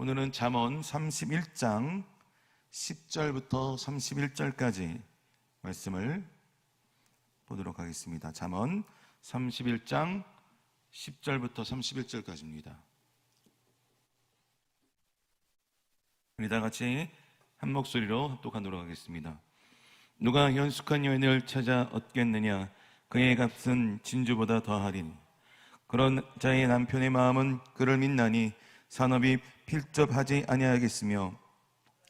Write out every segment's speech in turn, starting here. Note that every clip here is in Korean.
오늘은 잠언 31장 10절부터 31절까지 말씀을 보도록 하겠습니다. 잠언 31장 10절부터 31절까지입니다. 우리 다 같이 한 목소리로 합독하도록 하겠습니다. 누가 현숙한 여인을 찾아 얻겠느냐? 그의 값은 진주보다 더하리니. 그런 자의 남편의 마음은 그를 믿나니 산업이 필접하지 아니하겠으며,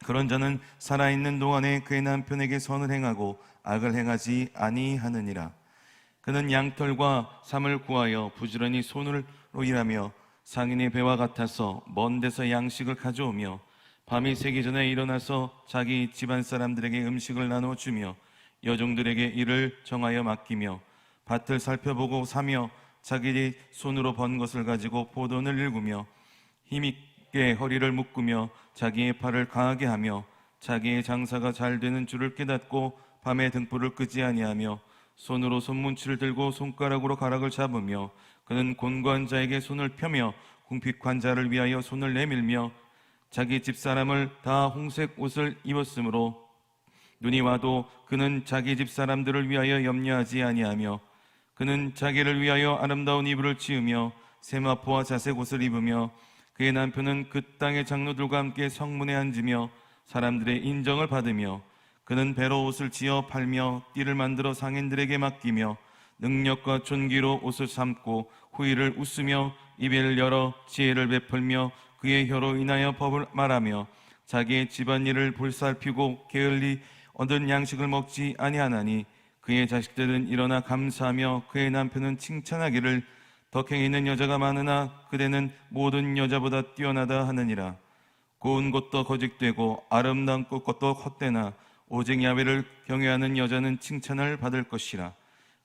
그런 자는 살아있는 동안에 그의 남편에게 선을 행하고 악을 행하지 아니하느니라. 그는 양털과 삼을 구하여 부지런히 손으로 일하며 상인의 배와 같아서 먼 데서 양식을 가져오며 밤이 새기 전에 일어나서 자기 집안 사람들에게 음식을 나눠주며 여종들에게 일을 정하여 맡기며 밭을 살펴보고 사며 자기 손으로 번 것을 가지고 포도원을 일구며 힘있게 허리를 묶으며 자기의 팔을 강하게 하며 자기의 장사가 잘 되는 줄을 깨닫고 밤에 등불을 끄지 아니하며 손으로 손문치를 들고 손가락으로 가락을 잡으며 그는 곤고한 자에게 손을 펴며 궁핍한 자를 위하여 손을 내밀며 자기 집사람을 다 홍색 옷을 입었으므로 눈이 와도 그는 자기 집사람들을 위하여 염려하지 아니하며 그는 자기를 위하여 아름다운 이불을 치우며 세마포와 자색 옷을 입으며 그의 남편은 그 땅의 장로들과 함께 성문에 앉으며 사람들의 인정을 받으며 그는 배로 옷을 지어 팔며 띠를 만들어 상인들에게 맡기며 능력과 존귀로 옷을 삼고 후일을 웃으며 입을 열어 지혜를 베풀며 그의 혀로 인하여 법을 말하며 자기의 집안일을 볼살피고 게을리 얻은 양식을 먹지 아니하나니 그의 자식들은 일어나 감사하며 그의 남편은 칭찬하기를 덕행이 있는 여자가 많으나 그대는 모든 여자보다 뛰어나다 하느니라. 고운 것도 거짓되고 아름다운 것도 헛되나 오직 야훼를 경외하는 여자는 칭찬을 받을 것이라.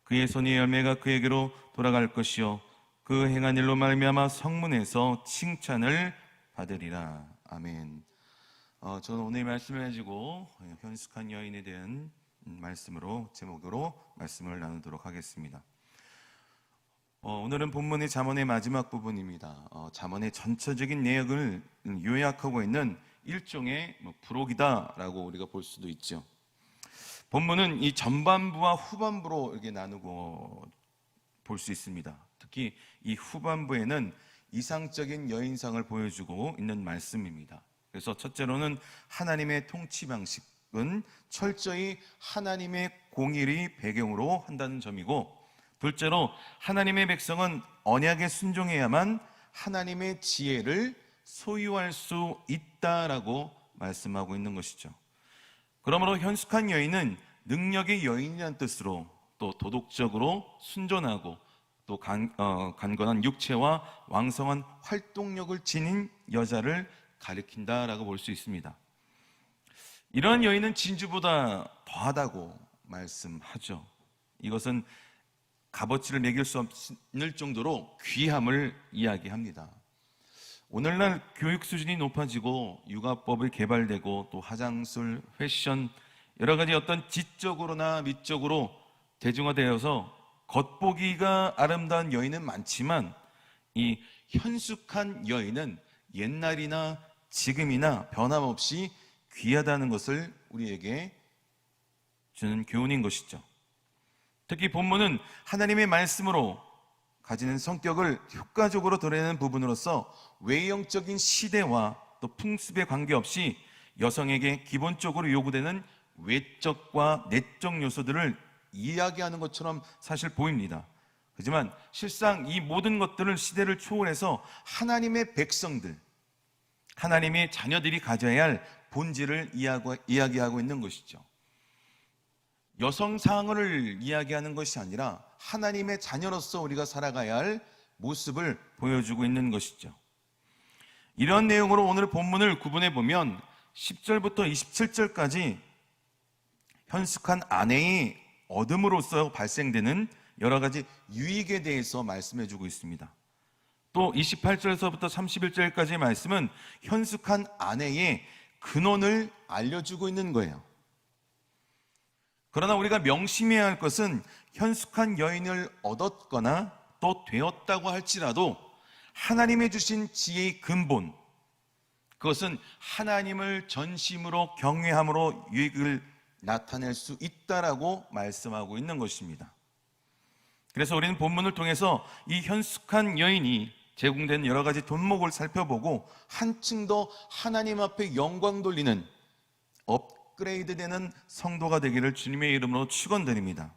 그의 손의 열매가 그에게로 돌아갈 것이요 그 행한 일로 말미암아 성문에서 칭찬을 받으리라. 아멘. 저는 오늘 말씀을 가지고 현숙한 여인에 대한 말씀으로 제목으로 말씀을 나누도록 하겠습니다. 오늘은 본문의 잠언의 마지막 부분입니다. 잠언의 전체적인 내용을 요약하고 있는 일종의 부록이다라고 우리가 볼 수도 있죠. 본문은 이 전반부와 후반부로 이렇게 나누고 볼 수 있습니다. 특히 이 후반부에는 이상적인 여인상을 보여주고 있는 말씀입니다. 그래서 첫째로는 하나님의 통치 방식은 철저히 하나님의 공의를 배경으로 한다는 점이고, 둘째로 하나님의 백성은 언약에 순종해야만 하나님의 지혜를 소유할 수 있다라고 말씀하고 있는 것이죠. 그러므로 현숙한 여인은 능력의 여인이라는 뜻으로 또 도덕적으로 순전하고 또 강건한 육체와 왕성한 활동력을 지닌 여자를 가리킨다라고 볼 수 있습니다. 이러한 여인은 진주보다 더하다고 말씀하죠. 이것은 값어치를 매길 수 없을 정도로 귀함을 이야기합니다. 오늘날 교육 수준이 높아지고 육아법이 개발되고 또 화장술, 패션, 여러 가지 어떤 지적으로나 미적으로 대중화되어서 겉보기가 아름다운 여인은 많지만 이 현숙한 여인은 옛날이나 지금이나 변함없이 귀하다는 것을 우리에게 주는 교훈인 것이죠. 특히 본문은 하나님의 말씀으로 가지는 성격을 효과적으로 드러내는 부분으로서 외형적인 시대와 또 풍습에 관계없이 여성에게 기본적으로 요구되는 외적과 내적 요소들을 이야기하는 것처럼 사실 보입니다. 하지만 실상 이 모든 것들을 시대를 초월해서 하나님의 백성들, 하나님의 자녀들이 가져야 할 본질을 이야기하고 있는 것이죠. 여성상을 이야기하는 것이 아니라 하나님의 자녀로서 우리가 살아가야 할 모습을 보여주고 있는 것이죠. 이런 내용으로 오늘 본문을 구분해 보면 10절부터 27절까지 현숙한 아내의 얻음으로써 발생되는 여러 가지 유익에 대해서 말씀해 주고 있습니다. 또 28절에서부터 31절까지의 말씀은 현숙한 아내의 근원을 알려주고 있는 거예요. 그러나 우리가 명심해야 할 것은 현숙한 여인을 얻었거나 또 되었다고 할지라도 하나님의 주신 지혜의 근본, 그것은 하나님을 전심으로 경외함으로 유익을 나타낼 수 있다라고 말씀하고 있는 것입니다. 그래서 우리는 본문을 통해서 이 현숙한 여인이 제공된 여러 가지 덕목을 살펴보고 한층 더 하나님 앞에 영광 돌리는 업그레이드 되는 성도가 되기를 주님의 이름으로 축원드립니다.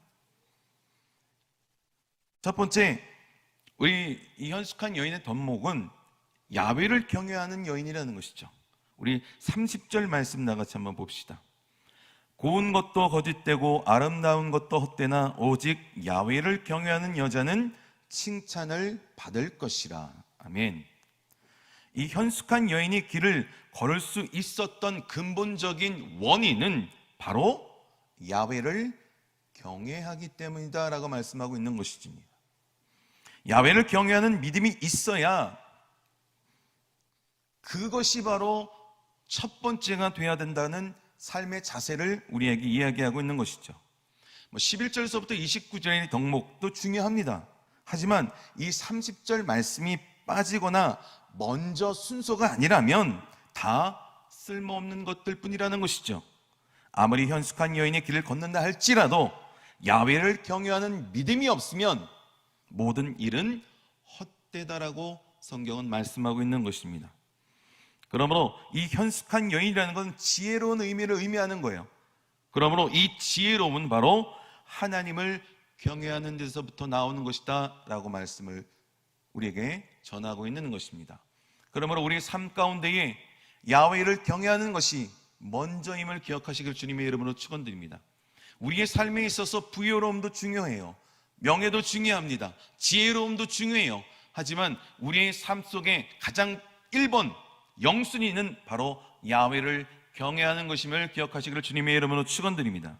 첫 번째, 우리 이 현숙한 여인의 덕목은 야훼를 경외하는 여인이라는 것이죠. 우리 30절 말씀 나같이 한번 봅시다. 고운 것도 거짓되고 아름다운 것도 헛되나 오직 야훼를 경외하는 여자는 칭찬을 받을 것이라. 아멘. 이 현숙한 여인이 길을 걸을 수 있었던 근본적인 원인은 바로 야훼를 경외하기 때문이다 라고 말씀하고 있는 것이지. 야훼를 경외하는 믿음이 있어야 그것이 바로 첫 번째가 돼야 된다는 삶의 자세를 우리에게 이야기하고 있는 것이죠. 11절에서부터 29절의 덕목도 중요합니다. 하지만 이 30절 말씀이 빠지거나 먼저 순서가 아니라면 다 쓸모없는 것들 뿐이라는 것이죠. 아무리 현숙한 여인의 길을 걷는다 할지라도 야훼를 경외하는 믿음이 없으면 모든 일은 헛되다라고 성경은 말씀하고 있는 것입니다. 그러므로 이 현숙한 여인이라는 건 지혜로운 의미를 의미하는 거예요. 그러므로 이 지혜로움은 바로 하나님을 경외하는 데서부터 나오는 것이다 라고 말씀을 우리에게 전하고 있는 것입니다. 그러므로 우리의 삶 가운데에 야훼를 경외하는 것이 먼저임을 기억하시길 주님의 이름으로 축원드립니다. 우리의 삶에 있어서 부유로움도 중요해요. 명예도 중요합니다. 지혜로움도 중요해요. 하지만 우리의 삶 속에 가장 1번 영순위는 바로 야훼를 경외하는 것임을 기억하시기를 주님의 이름으로 축원드립니다.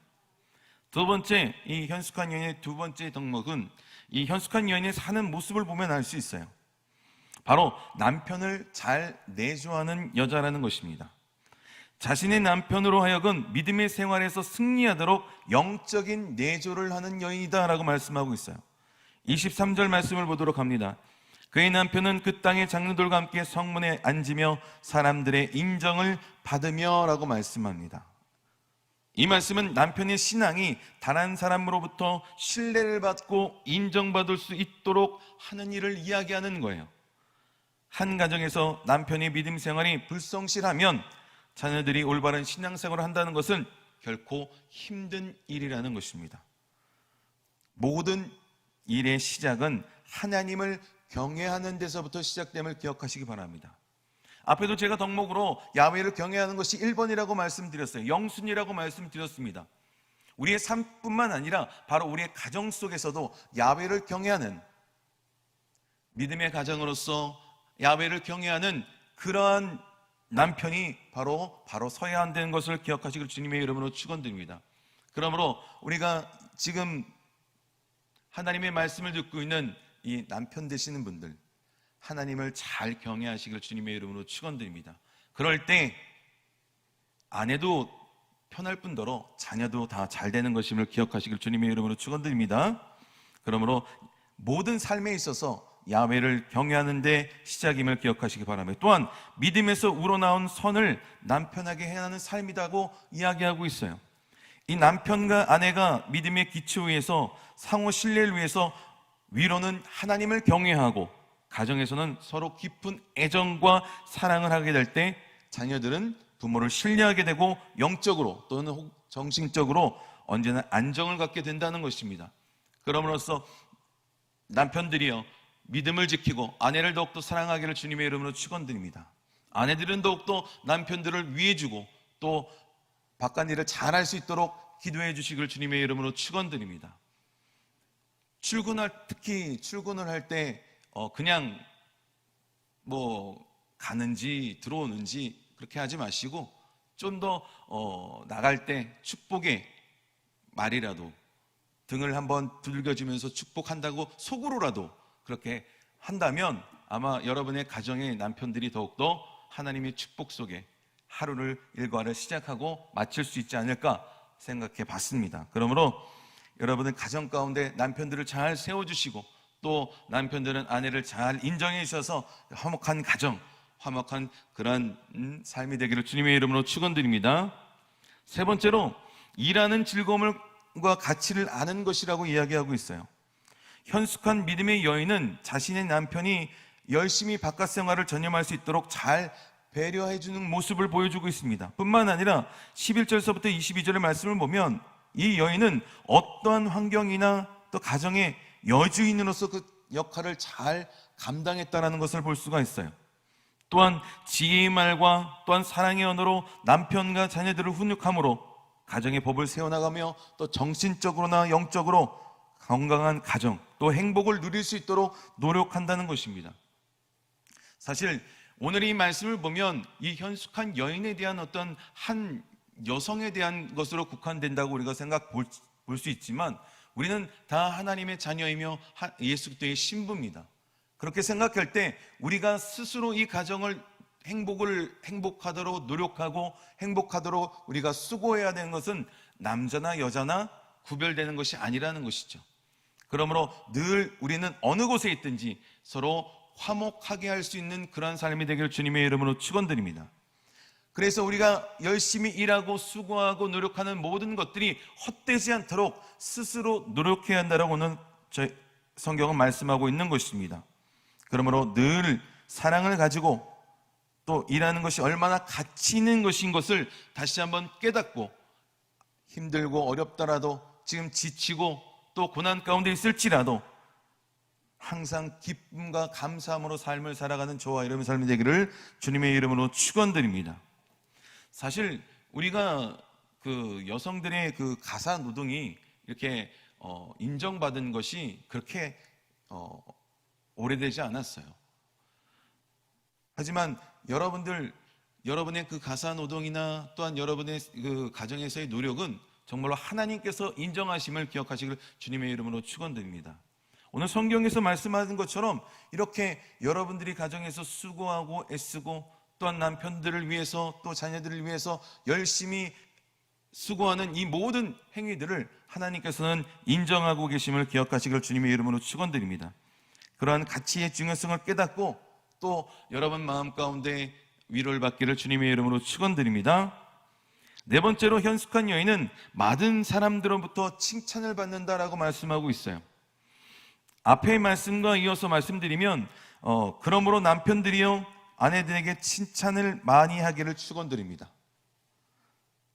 두 번째, 이 현숙한 여인의 두 번째 덕목은 이 현숙한 여인의 사는 모습을 보면 알 수 있어요. 바로 남편을 잘 내조하는 여자라는 것입니다. 자신의 남편으로 하여금 믿음의 생활에서 승리하도록 영적인 내조를 하는 여인이다라고 말씀하고 있어요. 23절 말씀을 보도록 합니다. 그의 남편은 그 땅의 장로들과 함께 성문에 앉으며 사람들의 인정을 받으며 라고 말씀합니다. 이 말씀은 남편의 신앙이 다른 사람으로부터 신뢰를 받고 인정받을 수 있도록 하는 일을 이야기하는 거예요. 한 가정에서 남편의 믿음 생활이 불성실하면 자녀들이 올바른 신앙생활을 한다는 것은 결코 힘든 일이라는 것입니다. 모든 일의 시작은 하나님을 경외하는 데서부터 시작됨을 기억하시기 바랍니다. 앞에도 제가 덕목으로 야훼를 경외하는 것이 1번이라고 말씀드렸어요. 영순이라고 말씀드렸습니다. 우리의 삶뿐만 아니라 바로 우리의 가정 속에서도 야훼를 경외하는, 믿음의 가정으로서 야훼를 경외하는 그러한 남편이 바로 서야 한다는 것을 기억하시길 주님의 이름으로 축원드립니다. 그러므로 우리가 지금 하나님의 말씀을 듣고 있는 이 남편 되시는 분들, 하나님을 잘 경외하시길 주님의 이름으로 축원드립니다. 그럴 때 아내도 편할 뿐더러 자녀도 다 잘 되는 것임을 기억하시길 주님의 이름으로 축원드립니다. 그러므로 모든 삶에 있어서 야훼를 경외하는 데 시작임을 기억하시기 바랍니다. 또한 믿음에서 우러나온 선을 남편에게 행하는 삶이라고 이야기하고 있어요. 이 남편과 아내가 믿음의 기초 위에서 상호 신뢰를 위해서 위로는 하나님을 경외하고 가정에서는 서로 깊은 애정과 사랑을 하게 될 때 자녀들은 부모를 신뢰하게 되고 영적으로 또는 정신적으로 언제나 안정을 갖게 된다는 것입니다. 그럼으로써 남편들이요, 믿음을 지키고 아내를 더욱더 사랑하기를 주님의 이름으로 축원드립니다. 아내들은 더욱더 남편들을 위해주고 또 바깥일을 잘할 수 있도록 기도해 주시길 주님의 이름으로 축원드립니다. 특히 출근을 할 때 그냥 가는지 들어오는지 그렇게 하지 마시고 좀 더 나갈 때 축복의 말이라도 등을 한번 두들겨주면서 축복한다고 속으로라도 그렇게 한다면 아마 여러분의 가정의 남편들이 더욱더 하나님의 축복 속에 하루를 일과를 시작하고 마칠 수 있지 않을까 생각해 봤습니다. 그러므로 여러분의 가정 가운데 남편들을 잘 세워주시고 또 남편들은 아내를 잘 인정해 주셔서 화목한 가정, 화목한 그러한 삶이 되기를 주님의 이름으로 축원드립니다. 세 번째로 일하는 즐거움과 가치를 아는 것이라고 이야기하고 있어요. 현숙한 믿음의 여인은 자신의 남편이 열심히 바깥 생활을 전념할 수 있도록 잘 배려해주는 모습을 보여주고 있습니다. 뿐만 아니라 11절서부터 22절의 말씀을 보면 이 여인은 어떠한 환경이나 또 가정의 여주인으로서 그 역할을 잘 감당했다는 것을 볼 수가 있어요. 또한 지혜의 말과 또한 사랑의 언어로 남편과 자녀들을 훈육함으로 가정의 법을 세워나가며 또 정신적으로나 영적으로 건강한 가정 또 행복을 누릴 수 있도록 노력한다는 것입니다. 사실 오늘 이 말씀을 보면 이 현숙한 여인에 대한 어떤 한 여성에 대한 것으로 국한된다고 우리가 볼 수 있지만 우리는 다 하나님의 자녀이며 예수 그리스도의 신부입니다. 그렇게 생각할 때 우리가 스스로 이 가정을 행복하도록 노력하고 행복하도록 우리가 수고해야 되는 것은 남자나 여자나 구별되는 것이 아니라는 것이죠. 그러므로 늘 우리는 어느 곳에 있든지 서로 화목하게 할 수 있는 그러한 삶이 되기를 주님의 이름으로 축원드립니다. 그래서 우리가 열심히 일하고 수고하고 노력하는 모든 것들이 헛되지 않도록 스스로 노력해야 한다라고 오늘 성경은 말씀하고 있는 것입니다. 그러므로 늘 사랑을 가지고 또 일하는 것이 얼마나 가치 있는 것인 것을 다시 한번 깨닫고 힘들고 어렵더라도 지금 지치고 또 고난 가운데 있을지라도 항상 기쁨과 감사함으로 삶을 살아가는 저와 여러분의 삶이 되기를 주님의 이름으로 축원드립니다. 사실 우리가 그 여성들의 그 가사 노동이 이렇게 인정받은 것이 그렇게 오래되지 않았어요. 하지만 여러분의 그 가사 노동이나 또한 여러분의 그 가정에서의 노력은 정말로 하나님께서 인정하심을 기억하시기를 주님의 이름으로 축원드립니다. 오늘 성경에서 말씀하신 것처럼 이렇게 여러분들이 가정에서 수고하고 애쓰고 또한 남편들을 위해서 또 자녀들을 위해서 열심히 수고하는 이 모든 행위들을 하나님께서는 인정하고 계심을 기억하시기를 주님의 이름으로 축원드립니다. 그러한 가치의 중요성을 깨닫고 또 여러분 마음 가운데 위로를 받기를 주님의 이름으로 축원드립니다. 네 번째로 현숙한 여인은 많은 사람들로부터 칭찬을 받는다라고 말씀하고 있어요. 앞의 말씀과 이어서 말씀드리면 그러므로 남편들이여 아내들에게 칭찬을 많이 하기를 축원드립니다.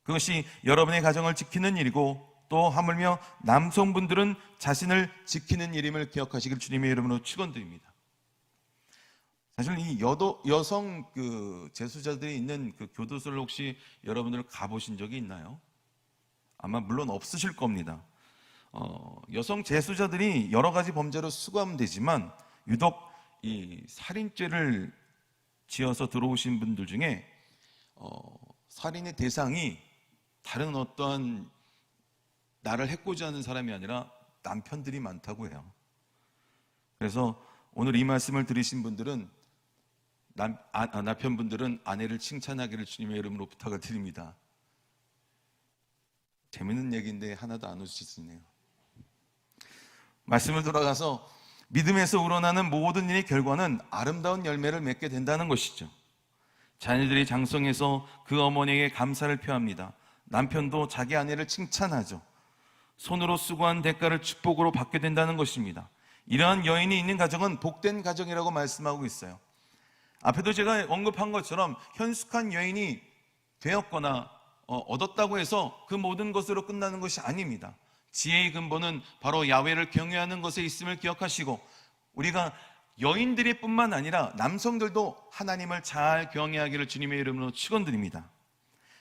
그것이 여러분의 가정을 지키는 일이고 또 하물며 남성분들은 자신을 지키는 일임을 기억하시길 주님의 이름으로 축원드립니다. 사실 이 여성 그 재수자들이 있는 그 교도소를 혹시 여러분들 가보신 적이 있나요? 아마 물론 없으실 겁니다. 여성 재수자들이 여러 가지 범죄로 수감되지만 되지만 유독 이 살인죄를 지어서 들어오신 분들 중에 살인의 대상이 다른 어떠한 나를 해코지 하는 사람이 아니라 남편들이 많다고 해요. 그래서 오늘 이 말씀을 들으신 분들은 남편분들은 아내를 칭찬하기를 주님의 이름으로 부탁을 드립니다. 재밌는 얘기인데 하나도 안 웃으시네요. 말씀을 돌아가서 믿음에서 우러나는 모든 일의 결과는 아름다운 열매를 맺게 된다는 것이죠. 자녀들이 장성해서 그 어머니에게 감사를 표합니다. 남편도 자기 아내를 칭찬하죠. 손으로 수고한 대가를 축복으로 받게 된다는 것입니다. 이러한 여인이 있는 가정은 복된 가정이라고 말씀하고 있어요. 앞에도 제가 언급한 것처럼 현숙한 여인이 되었거나 얻었다고 해서 그 모든 것으로 끝나는 것이 아닙니다. 지혜의 근본은 바로 야훼를 경외하는 것에 있음을 기억하시고 우리가 여인들이 뿐만 아니라 남성들도 하나님을 잘 경외하기를 주님의 이름으로 축원드립니다.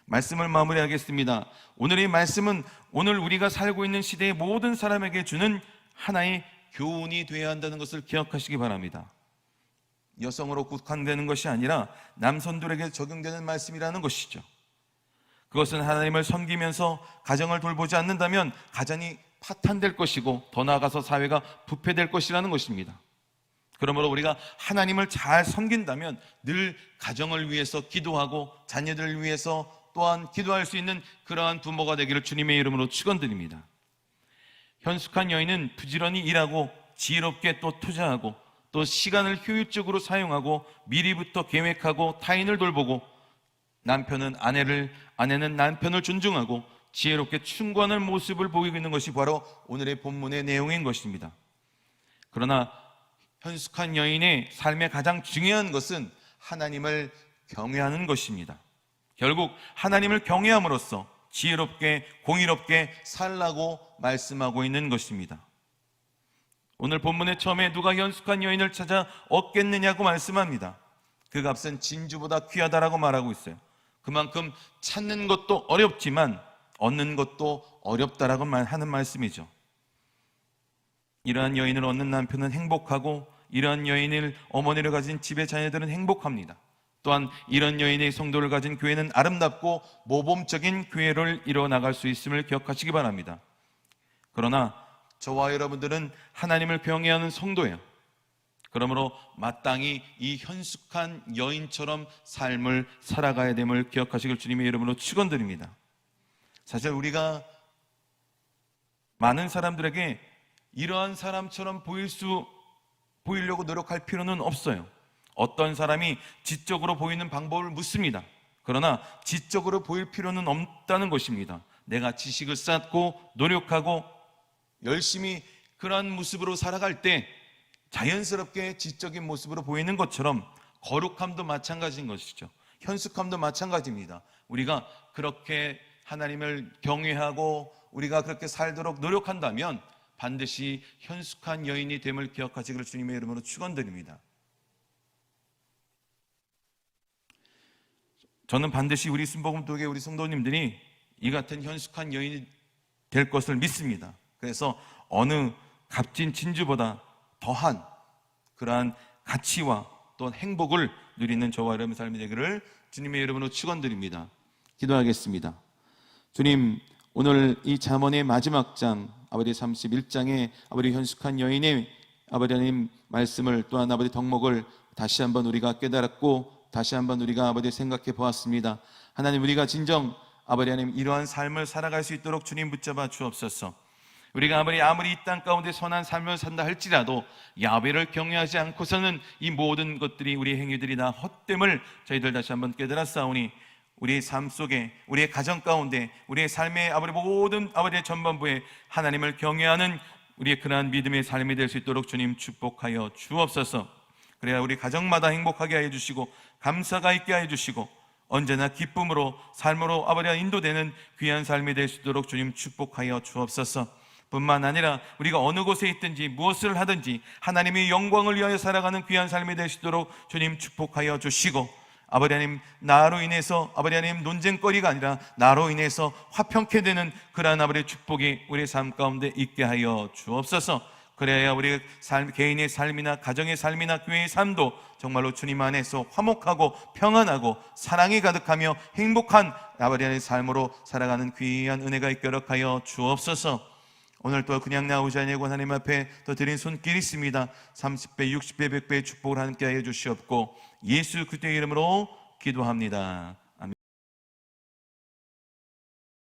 말씀을 마무리하겠습니다. 오늘의 말씀은 오늘 우리가 살고 있는 시대의 모든 사람에게 주는 하나의 교훈이 되어야 한다는 것을 기억하시기 바랍니다. 여성으로 국한되는 것이 아니라 남성들에게 적용되는 말씀이라는 것이죠. 그것은 하나님을 섬기면서 가정을 돌보지 않는다면 가정이 파탄될 것이고 더 나아가서 사회가 부패될 것이라는 것입니다. 그러므로 우리가 하나님을 잘 섬긴다면 늘 가정을 위해서 기도하고 자녀들을 위해서 또한 기도할 수 있는 그러한 부모가 되기를 주님의 이름으로 축원드립니다. 현숙한 여인은 부지런히 일하고 지혜롭게 또 투자하고 또 시간을 효율적으로 사용하고 미리부터 계획하고 타인을 돌보고 남편은 아내를, 아내는 남편을 존중하고 지혜롭게 충고하는 모습을 보이고 있는 것이 바로 오늘의 본문의 내용인 것입니다. 그러나 현숙한 여인의 삶의 가장 중요한 것은 하나님을 경외하는 것입니다. 결국 하나님을 경외함으로써 지혜롭게 공의롭게 살라고 말씀하고 있는 것입니다. 오늘 본문의 처음에 누가 현숙한 여인을 찾아 얻겠느냐고 말씀합니다. 그 값은 진주보다 귀하다라고 말하고 있어요. 그만큼 찾는 것도 어렵지만 얻는 것도 어렵다라고 하는 말씀이죠. 이러한 여인을 얻는 남편은 행복하고 이러한 여인을 어머니를 가진 집의 자녀들은 행복합니다. 또한 이런 여인의 성도를 가진 교회는 아름답고 모범적인 교회를 이뤄나갈 수 있음을 기억하시기 바랍니다. 그러나 저와 여러분들은 하나님을 경외하는 성도예요. 그러므로 마땅히 이 현숙한 여인처럼 삶을 살아가야 됨을 기억하시길 주님의 이름으로 축원드립니다. 사실 우리가 많은 사람들에게 이러한 사람처럼 보이려고 노력할 필요는 없어요. 어떤 사람이 지적으로 보이는 방법을 묻습니다. 그러나 지적으로 보일 필요는 없다는 것입니다. 내가 지식을 쌓고 노력하고 열심히 그러한 모습으로 살아갈 때 자연스럽게 지적인 모습으로 보이는 것처럼 거룩함도 마찬가지인 것이죠. 현숙함도 마찬가지입니다. 우리가 그렇게 하나님을 경외하고 우리가 그렇게 살도록 노력한다면 반드시 현숙한 여인이 됨을 기억하시기를 주님의 이름으로 축원드립니다. 저는 반드시 우리 순복음교회 우리 성도님들이 이 같은 현숙한 여인이 될 것을 믿습니다. 그래서 어느 값진 진주보다 더한 그러한 가치와 또 행복을 누리는 저와 여러분의 삶이 되기를 주님의 이름으로 축원드립니다. 기도하겠습니다. 주님, 오늘 이 잠언의 마지막 장 아버지 31장에 아버지 현숙한 여인의 아버지 하나님 말씀을 또한 아버지 덕목을 다시 한번 우리가 깨달았고 다시 한번 우리가 아버지 생각해 보았습니다. 하나님, 우리가 진정 아버지 하나님 이러한 삶을 살아갈 수 있도록 주님 붙잡아 주옵소서. 우리가 아무리 이 땅 가운데 선한 삶을 산다 할지라도 야훼를 경외하지 않고서는 이 모든 것들이 우리의 행위들이 다 헛됨을 저희들 다시 한번 깨달았사오니 우리의 삶 속에 우리의 가정 가운데 우리의 삶의 아버지 모든 아버지의 전반부에 하나님을 경외하는 우리의 그러한 믿음의 삶이 될 수 있도록 주님 축복하여 주옵소서. 그래야 우리 가정마다 행복하게 하여 주시고 감사가 있게 하여 주시고 언제나 기쁨으로 삶으로 아버지와 인도되는 귀한 삶이 될 수 있도록 주님 축복하여 주옵소서. 뿐만 아니라 우리가 어느 곳에 있든지 무엇을 하든지 하나님의 영광을 위하여 살아가는 귀한 삶이 될 수 있도록 주님 축복하여 주시고 아버지 하나님 나로 인해서 아버지 하나님 논쟁거리가 아니라 나로 인해서 화평케 되는 그러한 아버지의 축복이 우리의 삶 가운데 있게 하여 주옵소서. 그래야 우리 개인의 삶이나 가정의 삶이나 교회의 삶도 정말로 주님 안에서 화목하고 평안하고 사랑이 가득하며 행복한 아버지 하나님의 삶으로 살아가는 귀한 은혜가 있도록 하여 주옵소서. 오늘 또 그냥 나오지 아니하고 하나님 앞에 또 드린 손길이 있습니다. 30배, 60배, 100배의 축복을 함께 하여 주시옵고 예수 그리스도의 이름으로 기도합니다.